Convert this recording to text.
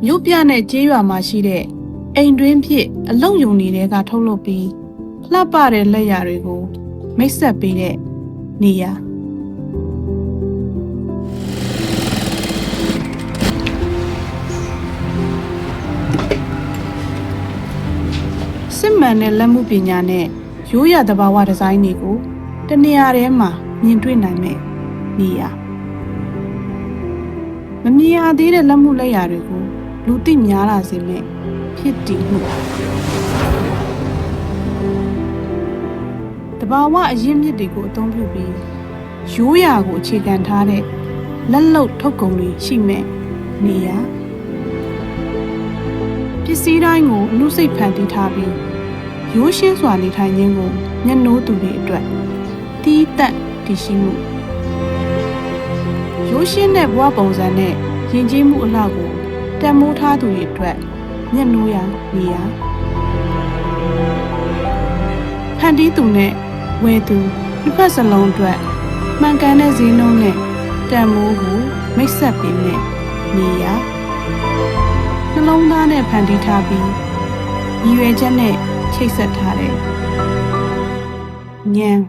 မြို့ပြနဲ့ကျေးရွာမှာရှိတဲ့အိမ်တွင်းဖြစ်အလုံယုံတွေကထုတ်လုပ်ပြီးလှပတဲ့လက်ရာတွေကိုမိတ်ဆက်ပေးတဲ့နေရာစစ်မှန်တဲ့လက်မှုပညာနဲ့ရိုးရာသဘာဝဒီဇိုင်းတွေကိုတနေရာထဲမှာမြင်တွေ့နိုင်မဲ့နေရာမမြင်ရသေးတဲ့လက်မှုလက်ရာတွေကိုလူသိများလာစေမဲ့ဖြစ်တည်မှုတဘာဝအရင်းမြစ်တွေကိုအသုံးပြုပြီးရိုးရာကိုအခြေခံထားတဲ့လက်လုပ်ထုတ်ကုန်တွေရှိမဲ့နေရာပစ္စည်းတိုင်းကိုအမှုစိတ်ဖန်တီးထားပြီးရိုးရှင်းစွာနေထိုင်ခြင်းကိုမျက်နှိုးသူတွေအတွက်တီးတန့်တည်ရှိမှုရိုးရှင်းတဲ့ဘဝပုံစံနဲ့ယဉ်ကျေးမှုအလှကိုတန်မိုးထားသူတွေအတွက်မျက်နှိုးရာနေရာဖန်တီးသူနဲ့ဝယ်သူနှစ်ဖက်စလုံးအတွက်မှန်ကန်တဲ့ဈေးနှုန်းနဲ့တန်မိုးကိုမိတ်ဆက်ပေးတဲ့နေရာနှလုံးသားနဲ့ဖန်တီးထားပြီးရည်ရွယ်ချက်နဲ့ချိတ်ဆက်ထားတဲ့ဉာဏ်